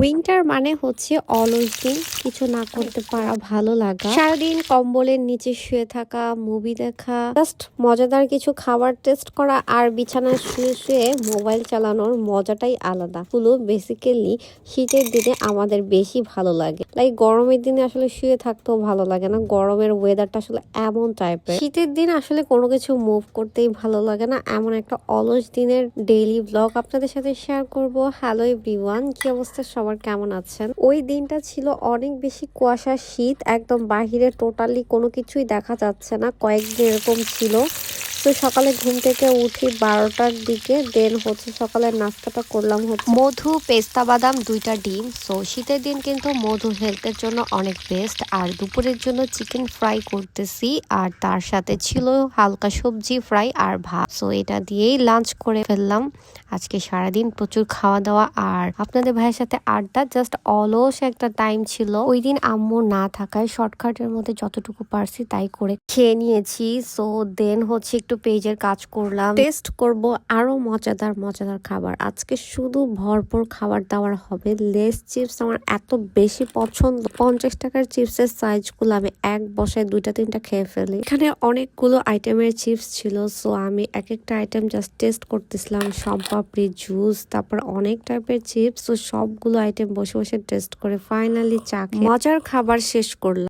Winter মানে হচ্ছে অলস দিন, কিছু না করতে পারা, ভালো লাগা, সারাদিন কম্বলের নিচে শুয়ে থাকা, মুভি দেখা, জাস্ট মজাদার কিছু খাবার টেস্ট করা আর বিছানায় শুয়ে শুয়ে মোবাইল চালানোর মজাটাই আলাদা। গুলো বেসিক্যালি শীতের দিনে আমাদের বেশি ভালো লাগে। লাইক গরমের দিনে আসলে শুয়ে থাকতেও ভালো লাগে না, গরমের ওয়েদারটা আসলে এমন টাইপের। শীতের দিন আসলে কোনো কিছু মুভ করতেই ভালো লাগে না, এমন একটা অলস দিনের ডেইলি ব্লগ আপনাদের সাথে শেয়ার করব। হ্যালো এভরিওয়ান, কি অবস্থা সবার, কেমন আছেন? ওই দিনটা ছিল অনেক বেশি কুয়াশা, শীত, একদম বাহিরে টোটালি কোনো কিছুই দেখা যাচ্ছে না, কয়েকদিন এরকম ছিল। তো সকালে ঘুম থেকে উঠি 12টার দিকে, দেন হচ্ছে সকালের নাস্তাটা করলাম হচ্ছে মধু, পেস্তা বাদাম, 2টা ডিম। সো শীতের দিন কিন্তু মধু হেলথের জন্য অনেক বেস্ট। আর দুপুরের জন্য চিকেন ফ্রাই করতেছি, আর তার সাথে ছিল হালকা সবজি ফ্রাই আর ভাত। সো এটা দিয়েই লাঞ্চ করে ফেললাম। আজকে সারাদিন প্রচুর খাওয়া দাওয়া আর আপনাদের ভাইয়ের সাথে আড্ডা, জাস্ট অলস একটা টাইম ছিল। ওই দিন আম্মু না থাকায় শর্টকাটের মধ্যে যতটুকু পারছি তাই করে খেয়ে নিয়েছি। সো দেন হচ্ছে একটু পেজের কাজ করলাম, টেস্ট করব আরো মজাদার মজাদার খাবার। আজকে শুধু ভরপুর খাবার দাবার হবে। লেস চিপস আমার এত বেশি পছন্দ, 50 টাকার চিপসের সাইজ গুলো আমি এক বসায় 2টা 3টা খেয়ে ফেলি। এখানে অনেকগুলো আইটেমের চিপস ছিল, সো আমি এক একটা আইটেম জাস্ট টেস্ট করতেছিলাম। পাপড়ি, জুস, তারপর অনেক টাইপের চিপস। তো সবগুলো আইটেম বসে বসে টেস্ট করে ফাইনালি চা খেয়ে মজার খাবার শেষ করলাম।